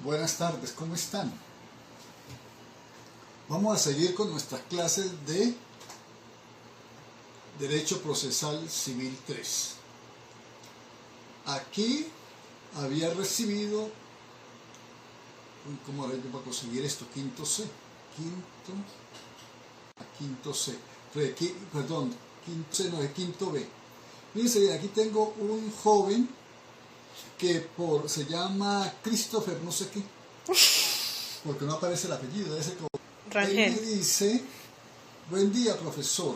Buenas tardes, ¿cómo están? Vamos a seguir con nuestras clases de Derecho Procesal Civil 3. Aquí había recibido, ¿cómo haré yo para conseguir esto? Quinto C. Quinto C. Perdón, quinto C no, es quinto B. Fíjense bien, aquí tengo un joven que se llama Christopher no sé qué, porque no aparece el apellido, debe ser como... Rangel. Él me dice: buen día, profesor.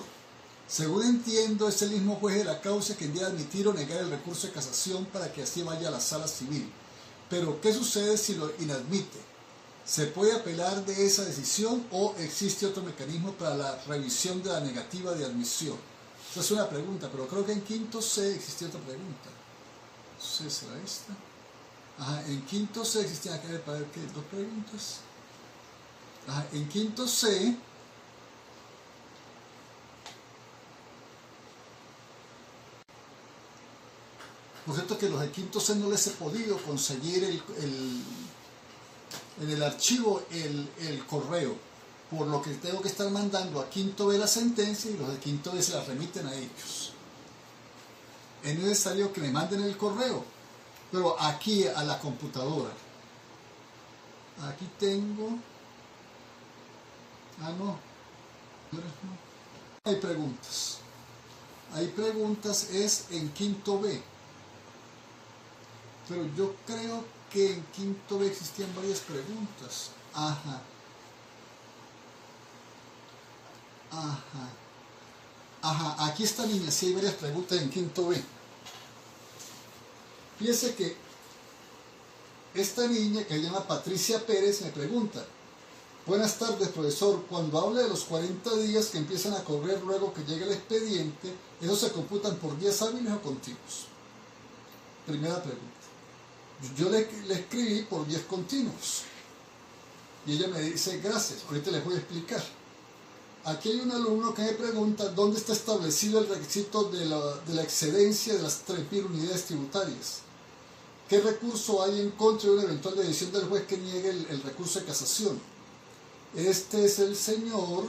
Según entiendo, es el mismo juez de la causa quien debe admitir o negar el recurso de casación para que así vaya a la sala civil. Pero, ¿qué sucede si lo inadmite? ¿Se puede apelar de esa decisión o existe otro mecanismo para la revisión de la negativa de admisión? Esa es una pregunta, pero creo que en quinto C existía otra pregunta. ¿C será esta? Ajá, en quinto C existían acá, para ver qué, dos preguntas. Ajá, en quinto C por cierto que los de quinto C no les he podido conseguir en el archivo el correo, por lo que tengo que estar mandando a quinto B la sentencia y los de quinto B se la remiten a ellos. Es necesario que me manden el correo, pero aquí a la computadora. Aquí tengo... no. Hay preguntas. Hay preguntas, es en quinto B. Pero yo creo que en quinto B existían varias preguntas. Ajá, aquí está, niña, sí hay varias preguntas en quinto B. Fíjese que esta niña, que se llama Patricia Pérez, me pregunta: buenas tardes, profesor, cuando hable de los 40 días que empiezan a correr luego que llegue el expediente, ¿esos se computan por días hábiles o continuos? Primera pregunta. Yo le escribí por 10 continuos. Y ella me dice: gracias, ahorita les voy a explicar. Aquí hay un alumno que me pregunta dónde está establecido el requisito de la excedencia de las 3.000 unidades tributarias. ¿Qué recurso hay en contra de una eventual decisión del juez que niegue el recurso de casación? Este es el señor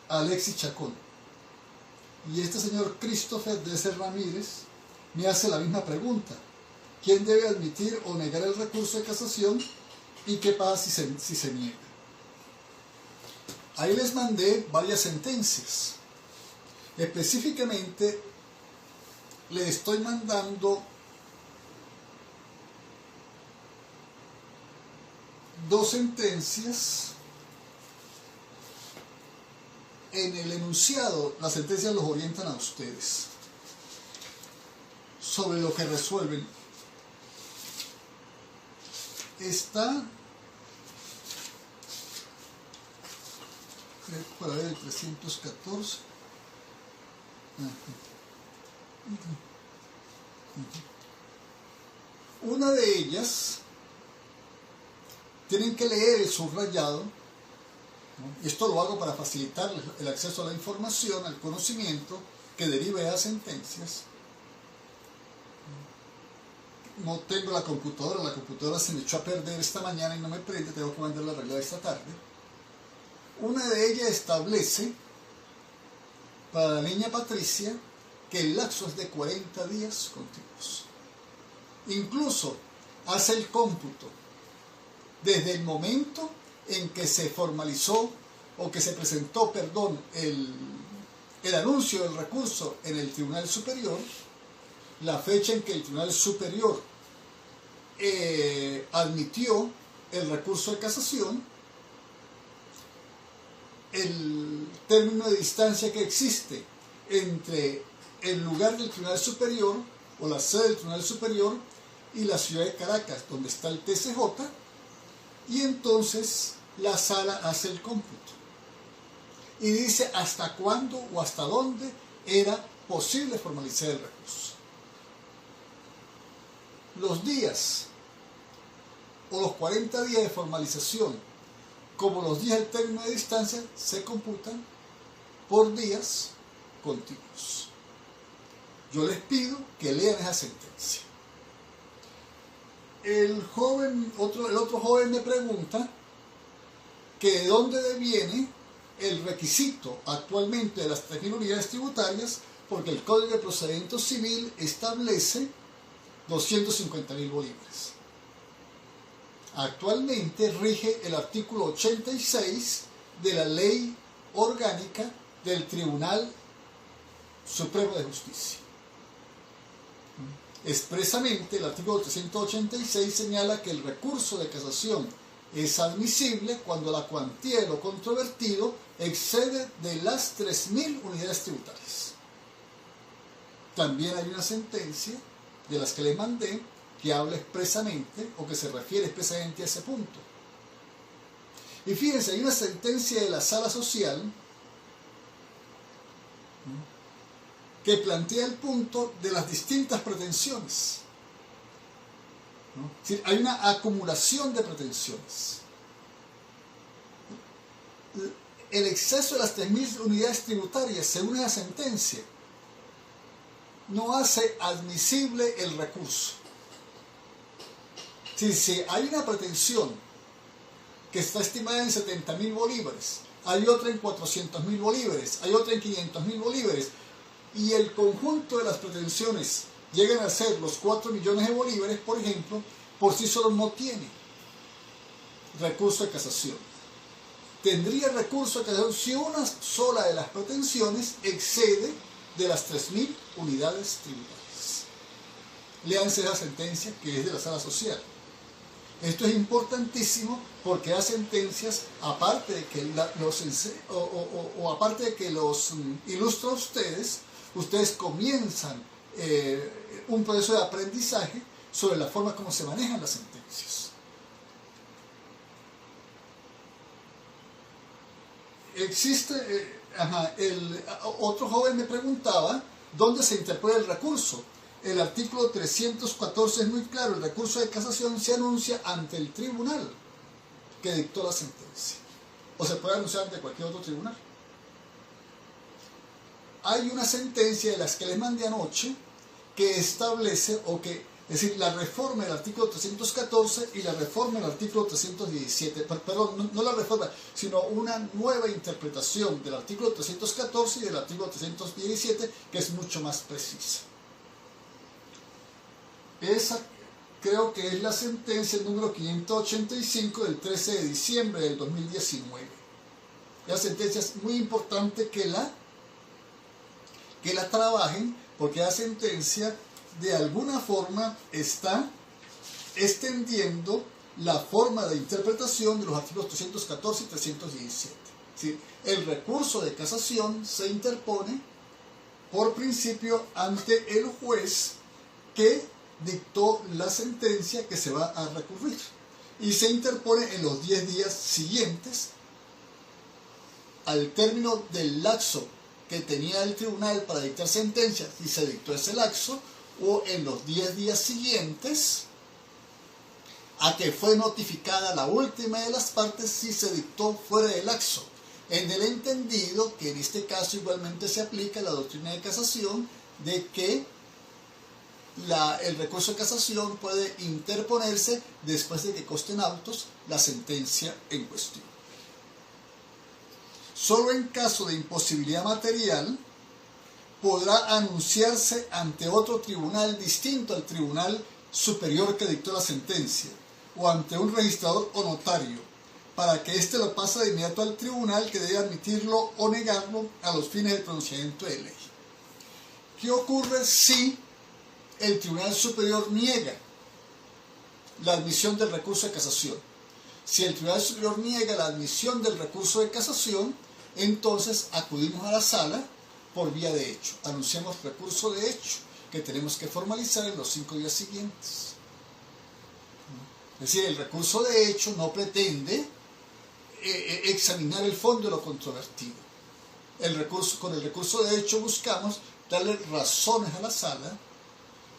Alexis Chacón. Y este señor Christopher D.C. Ramírez me hace la misma pregunta: ¿quién debe admitir o negar el recurso de casación y qué pasa si se niega? Ahí les mandé varias sentencias. Específicamente le estoy mandando dos sentencias. En el enunciado, las sentencias los orientan a ustedes sobre lo que resuelven. Está para ver el 314. Una de ellas tienen que leer el subrayado. Esto lo hago para facilitar el acceso a la información, al conocimiento que deriva de las sentencias. No tengo la computadora se me echó a perder esta mañana y no me prende, tengo que mandarla a arreglar esta tarde. Una de ellas establece para la niña Patricia que el lapso es de 40 días continuos. Incluso hace el cómputo desde el momento en que se formalizó o que se presentó, el anuncio del recurso en el Tribunal Superior, la fecha en que el Tribunal Superior admitió el recurso de casación, el término de distancia que existe entre el lugar del Tribunal Superior o la sede del Tribunal Superior y la ciudad de Caracas, donde está el TCJ, y entonces la sala hace el cómputo y dice hasta cuándo o hasta dónde era posible formalizar el recurso. Los días o los 40 días de formalización, como los días del término de distancia, se computan por días continuos. Yo les pido que lean esa sentencia. el otro joven me pregunta que de dónde deviene el requisito actualmente de las 3.000 unidades tributarias, porque el Código de Procedimiento Civil establece 250.000 bolívares. Actualmente rige el artículo 86 de la Ley Orgánica del Tribunal Supremo de Justicia. Expresamente, el artículo 386 señala que el recurso de casación es admisible cuando la cuantía de lo controvertido excede de las 3.000 unidades tributarias. También hay una sentencia de las que les mandé que habla expresamente o que se refiere expresamente a ese punto. Y fíjense, hay una sentencia de la Sala Social que plantea el punto de las distintas pretensiones. Es decir, hay una acumulación de pretensiones. El exceso de las 3.000 unidades tributarias, según la sentencia, no hace admisible el recurso. Si hay una pretensión que está estimada en 70.000 bolívares, hay otra en 400.000 bolívares, hay otra en 500.000 bolívares, y el conjunto de las pretensiones llegan a ser los 4 millones de bolívares, por ejemplo, por sí solo no tiene recurso de casación. Tendría recurso de casación si una sola de las pretensiones excede de las 3.000 unidades tributarias. Léanse esa sentencia que es de la Sala Social. Esto es importantísimo porque las sentencias, aparte de que aparte de que los ilustra a ustedes comienzan un proceso de aprendizaje sobre la forma como se manejan las sentencias. Otro joven me preguntaba dónde se interpone el recurso. El artículo 314 es muy claro: el recurso de casación se anuncia ante el tribunal que dictó la sentencia, o se puede anunciar ante cualquier otro tribunal. Hay una sentencia de las que les mandé anoche que establece, es decir, la reforma del artículo 314 y la reforma del artículo 317, perdón, no la reforma, sino una nueva interpretación del artículo 314 y del artículo 317 que es mucho más precisa. Esa creo que es la sentencia número 585 del 13 de diciembre del 2019. La sentencia es muy importante que la trabajen, porque la sentencia de alguna forma está extendiendo la forma de interpretación de los artículos 314 y 317. Es decir, el recurso de casación se interpone por principio ante el juez que dictó la sentencia que se va a recurrir, y se interpone en los 10 días siguientes al término del lapso que tenía el tribunal para dictar sentencia, si se dictó ese lapso, o en los 10 días siguientes a que fue notificada la última de las partes, si se dictó fuera del lapso, en el entendido que en este caso igualmente se aplica la doctrina de casación, de que el recurso de casación puede interponerse después de que conste en autos la sentencia en cuestión. Solo en caso de imposibilidad material podrá anunciarse ante otro tribunal distinto al tribunal superior que dictó la sentencia, o ante un registrador o notario, para que éste lo pase de inmediato al tribunal que debe admitirlo o negarlo a los fines del pronunciamiento de ley. ¿Qué ocurre si el Tribunal Superior niega la admisión del recurso de casación? Si el Tribunal Superior niega la admisión del recurso de casación, entonces acudimos a la sala por vía de hecho. Anunciamos recurso de hecho que tenemos que formalizar en los 5 días siguientes. Es decir, el recurso de hecho no pretende examinar el fondo de lo controvertido. Con el recurso de hecho buscamos darle razones a la sala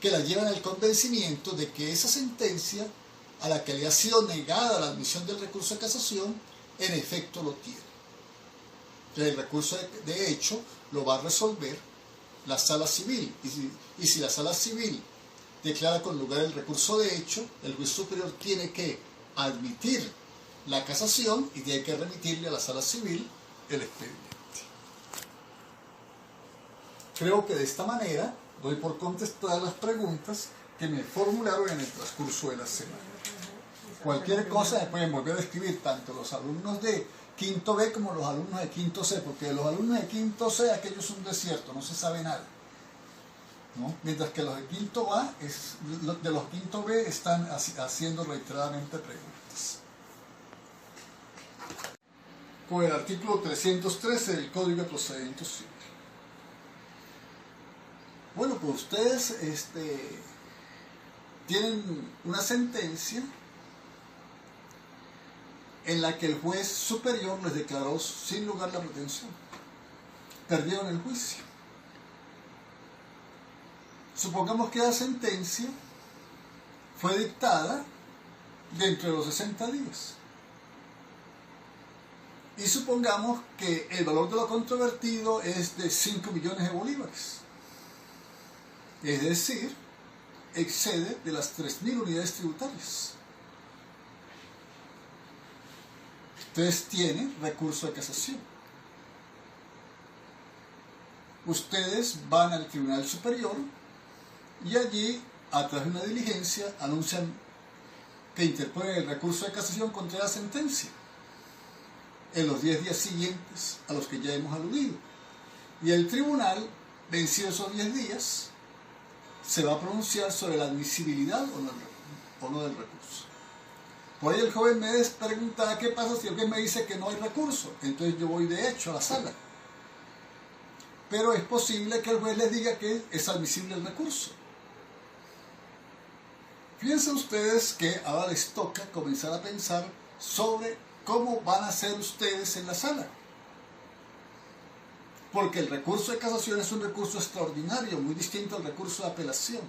que la llevan al convencimiento de que esa sentencia a la que le ha sido negada la admisión del recurso de casación, en efecto lo tiene. Entonces, el recurso de hecho lo va a resolver la sala civil, y si la sala civil declara con lugar el recurso de hecho, el juez superior tiene que admitir la casación y tiene que remitirle a la sala civil el expediente. Creo que de esta manera doy por contestadas las preguntas que me formularon en el transcurso de la semana. Cualquier cosa me pueden volver a escribir tanto los alumnos de quinto B como los alumnos de quinto C, porque de los alumnos de quinto C aquello es un desierto, no se sabe nada, ¿no? Mientras que los de quinto A, de los quinto B están haciendo reiteradamente preguntas. Con el artículo 313 del Código de Procedimientos Civiles. Bueno, pues ustedes tienen una sentencia en la que el juez superior les declaró sin lugar la pretensión. Perdieron el juicio. Supongamos que la sentencia fue dictada dentro de los 60 días. Y supongamos que el valor de lo controvertido es de 5 millones de bolívares. Es decir, excede de las 3.000 unidades tributarias. Ustedes tienen recurso de casación. Ustedes van al Tribunal Superior y allí, a través de una diligencia, anuncian que interponen el recurso de casación contra la sentencia en los 10 días siguientes a los que ya hemos aludido. Y el tribunal, vencidos esos 10 días, se va a pronunciar sobre la admisibilidad o no del recurso. Por ahí el joven me preguntaba qué pasa si alguien me dice que no hay recurso. Entonces yo voy de hecho a la sala. Pero es posible que el juez les diga que es admisible el recurso. Fíjense ustedes que ahora les toca comenzar a pensar sobre cómo van a ser ustedes en la sala. Porque el recurso de casación es un recurso extraordinario, muy distinto al recurso de apelación.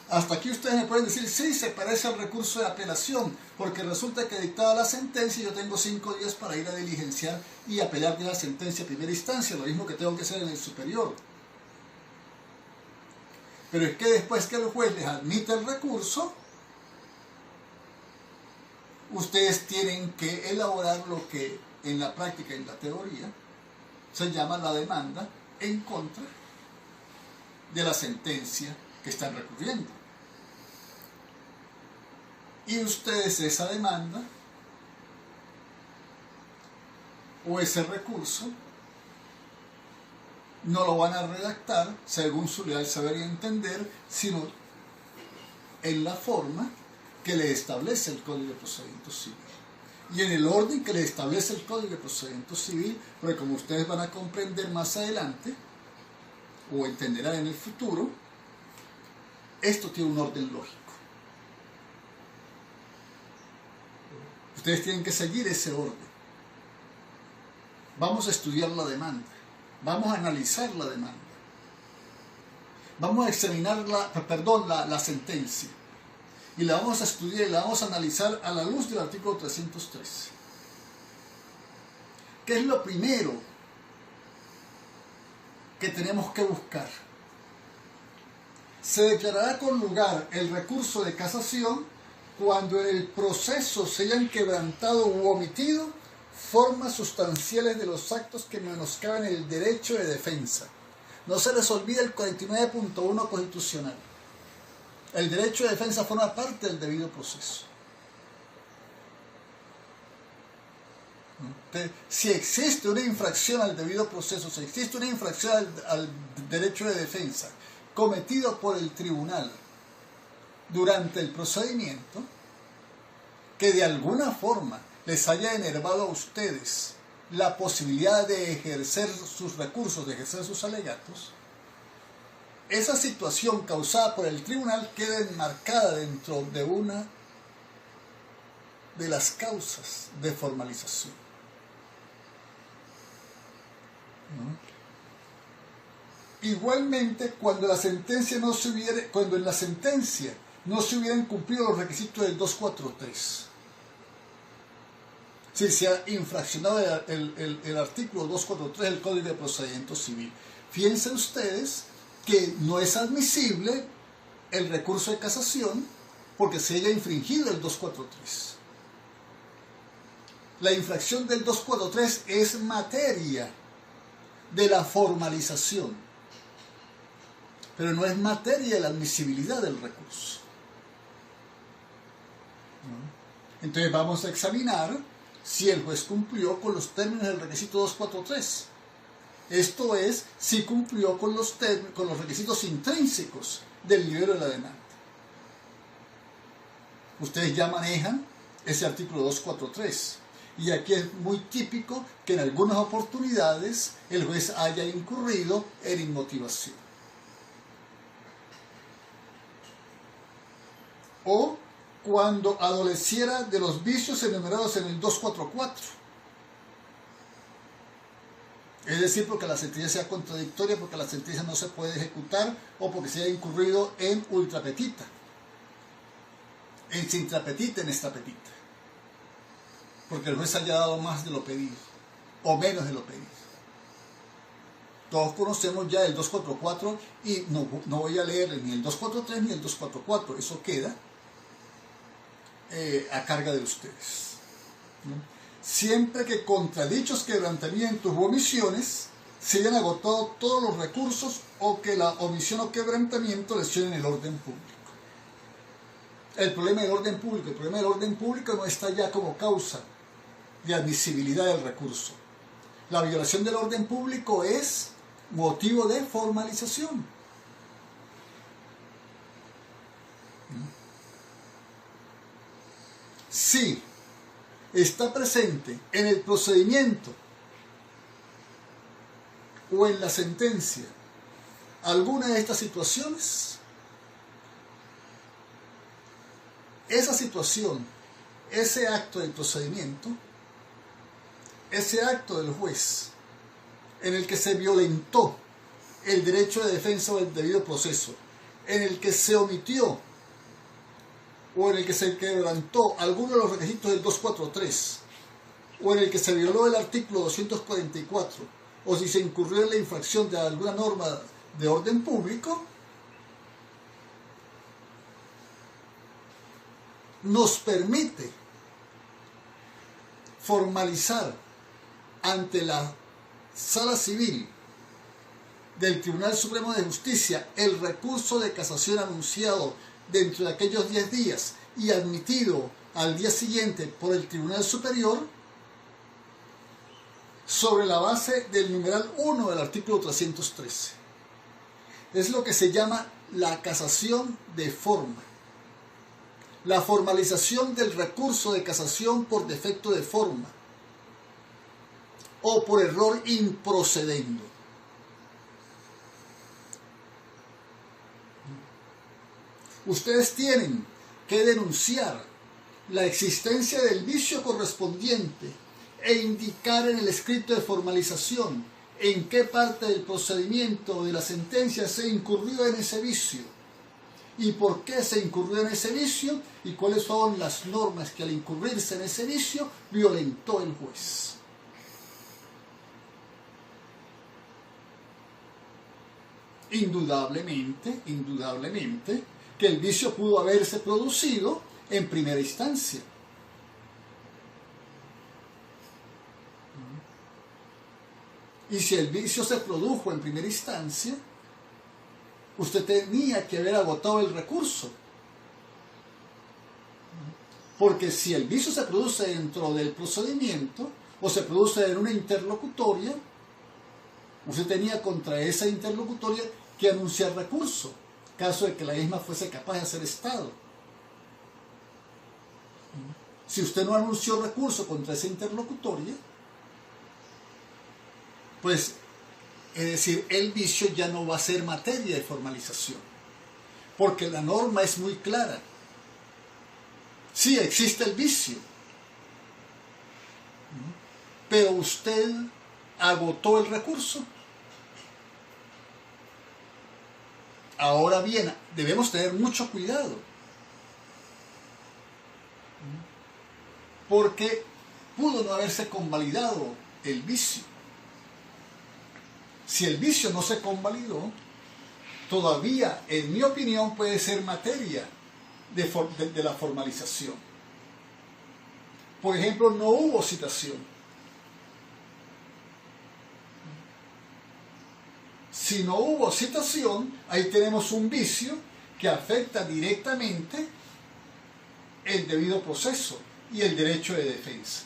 Hasta aquí ustedes me pueden decir, sí, se parece al recurso de apelación, porque resulta que dictada la sentencia yo tengo 5 días para ir a diligenciar y apelar de la sentencia a primera instancia, lo mismo que tengo que hacer en el superior. Pero es que después que el juez les admite el recurso, ustedes tienen que elaborar lo que en la práctica, en la teoría, se llama la demanda en contra de la sentencia que están recurriendo. Y ustedes esa demanda o ese recurso no lo van a redactar según su leal saber y entender, sino en la forma que le establece el Código de Procedimientos Civil. Y en el orden que le establece el Código de Procedimientos Civil, porque como ustedes van a comprender más adelante, o entenderán en el futuro, esto tiene un orden lógico. Ustedes tienen que seguir ese orden. Vamos a estudiar la demanda. Vamos a analizar la demanda. Vamos a examinar la sentencia. Y la vamos a estudiar y la vamos a analizar a la luz del artículo 313. ¿Qué es lo primero que tenemos que buscar? Se declarará con lugar el recurso de casación cuando en el proceso se hayan quebrantado u omitido formas sustanciales de los actos que menoscaban el derecho de defensa. No se les olvide el 49.1 constitucional. El derecho de defensa forma parte del debido proceso. Si existe una infracción al debido proceso, si existe una infracción al derecho de defensa cometido por el tribunal durante el procedimiento, que de alguna forma les haya enervado a ustedes la posibilidad de ejercer sus recursos, de ejercer sus alegatos, esa situación causada por el tribunal queda enmarcada dentro de una de las causas de formalización. Igualmente, cuando en la sentencia no se hubieran cumplido los requisitos del 243, si se ha infraccionado el artículo 243 del Código de Procedimientos Civil, fíjense ustedes que no es admisible el recurso de casación porque se haya infringido el 243. La infracción del 243 es materia de la formalización, pero no es materia de la admisibilidad del recurso. Entonces vamos a examinar si el juez cumplió con los términos del requisito 243. Esto es, si cumplió con los requisitos intrínsecos del libelo de la demanda. Ustedes ya manejan ese artículo 243. Y aquí es muy típico que en algunas oportunidades el juez haya incurrido en inmotivación. O cuando adoleciera de los vicios enumerados en el 244. Es decir, porque la sentencia sea contradictoria, porque la sentencia no se puede ejecutar o porque se haya incurrido en ultrapetita, en sintrapetita, en extrapetita. Porque el juez haya dado más de lo pedido o menos de lo pedido. Todos conocemos ya el 244 y no voy a leer ni el 243 ni el 244. Eso queda a carga de ustedes, ¿no? Siempre que contra dichos quebrantamientos u omisiones se hayan agotado todos los recursos o que la omisión o quebrantamiento lesionen el orden público. El problema del orden público no está ya como causa de admisibilidad del recurso. La violación del orden público es motivo de formalización. Sí. Está presente en el procedimiento o en la sentencia alguna de estas situaciones, esa situación, ese acto del procedimiento, ese acto del juez en el que se violentó el derecho de defensa o el debido proceso, en el que se omitió o en el que se quebrantó alguno de los requisitos del 243, o en el que se violó el artículo 244, o si se incurrió en la infracción de alguna norma de orden público, nos permite formalizar ante la Sala Civil del Tribunal Supremo de Justicia el recurso de casación anunciado dentro de aquellos 10 días y admitido al día siguiente por el Tribunal Superior sobre la base del numeral 1 del artículo 313. Es lo que se llama la casación de forma. La formalización del recurso de casación por defecto de forma o por error improcedendo. Ustedes tienen que denunciar la existencia del vicio correspondiente e indicar en el escrito de formalización en qué parte del procedimiento o de la sentencia se incurrió en ese vicio y por qué se incurrió en ese vicio y cuáles son las normas que al incurrirse en ese vicio violentó el juez. Indudablemente, que el vicio pudo haberse producido en primera instancia. Y si el vicio se produjo en primera instancia, usted tenía que haber agotado el recurso. Porque si el vicio se produce dentro del procedimiento o se produce en una interlocutoria, usted tenía contra esa interlocutoria que anunciar recurso, caso de que la misma fuese capaz de hacer estado. Si usted no anunció recurso contra esa interlocutoria, pues, es decir, el vicio ya no va a ser materia de formalización, porque la norma es muy clara. Sí, existe el vicio, pero usted agotó el recurso. Ahora bien, debemos tener mucho cuidado, porque pudo no haberse convalidado el vicio. Si el vicio no se convalidó, todavía, en mi opinión, puede ser materia de la formalización. Por ejemplo, no hubo citación. Si no hubo citación, ahí tenemos un vicio que afecta directamente el debido proceso y el derecho de defensa.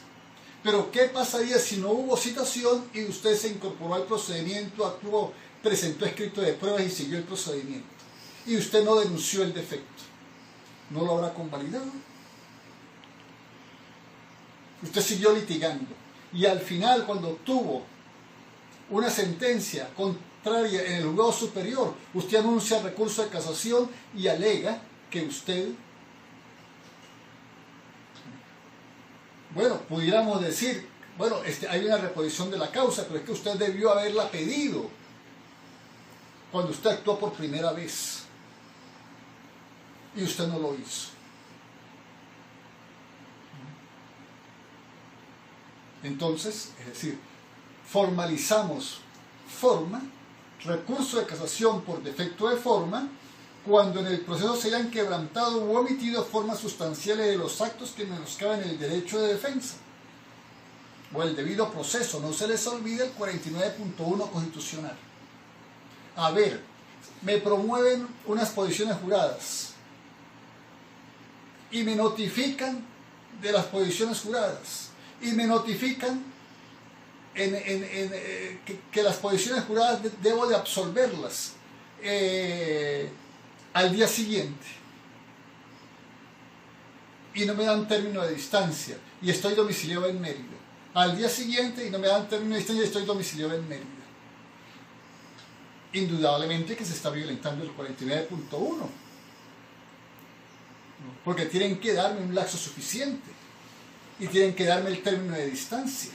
Pero ¿qué pasaría si no hubo citación y usted se incorporó al procedimiento, actuó, presentó escrito de pruebas y siguió el procedimiento? Y usted no denunció el defecto. ¿No lo habrá convalidado? Usted siguió litigando. Y al final, cuando obtuvo una sentencia contraria en el juzgado superior, usted anuncia recurso de casación y alega que usted, bueno, pudiéramos decir, bueno, hay una reposición de la causa, pero es que usted debió haberla pedido cuando usted actuó por primera vez y usted no lo hizo. Entonces, es decir, formalizamos forma, recurso de casación por defecto de forma, cuando en el proceso se hayan quebrantado u omitido formas sustanciales de los actos que menoscaban el derecho de defensa o el debido proceso. No se les olvide el 49.1 constitucional. A ver, me promueven unas posiciones juradas y me notifican de las posiciones juradas y me notifican que las posiciones juradas debo de absolverlas al día siguiente y no me dan término de distancia y estoy domiciliado en Mérida. Al día siguiente y no me dan término de distancia y estoy domiciliado en Mérida. Indudablemente que se está violentando el 49.1, porque tienen que darme un lapso suficiente y tienen que darme el término de distancia.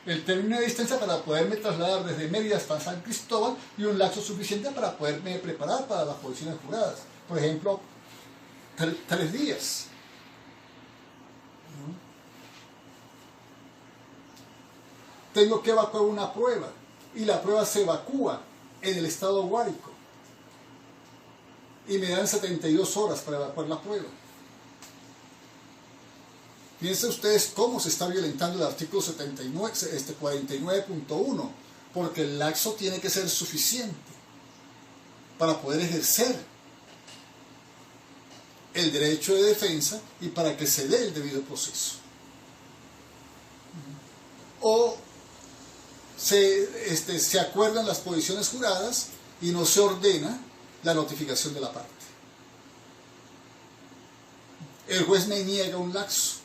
El término de distancia para poderme trasladar desde Mérida hasta San Cristóbal y un lapso suficiente para poderme preparar para las posiciones juradas. Por ejemplo, 3 días. Tengo que evacuar una prueba y la prueba se evacúa en el estado Guárico y me dan 72 horas para evacuar la prueba. Piensen ustedes cómo se está violentando el artículo 49.1, porque el lapso tiene que ser suficiente para poder ejercer el derecho de defensa y para que se dé el debido proceso. O se acuerdan las posiciones juradas y no se ordena la notificación de la parte. El juez me niega un lapso.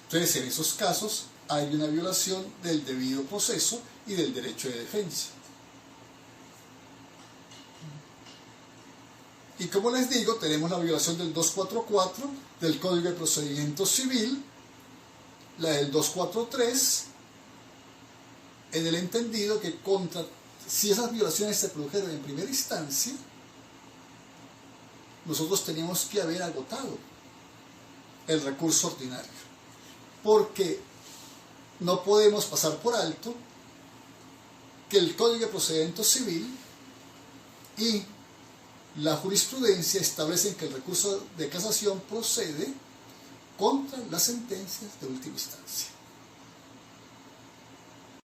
Entonces, en esos casos hay una violación del debido proceso y del derecho de defensa. Y como les digo, tenemos la violación del 244 del Código de Procedimiento Civil, la del 243, en el entendido que si esas violaciones se produjeron en primera instancia, nosotros teníamos que haber agotado el recurso ordinario, porque no podemos pasar por alto que el Código de Procedimiento Civil y la jurisprudencia establecen que el recurso de casación procede contra las sentencias de última instancia.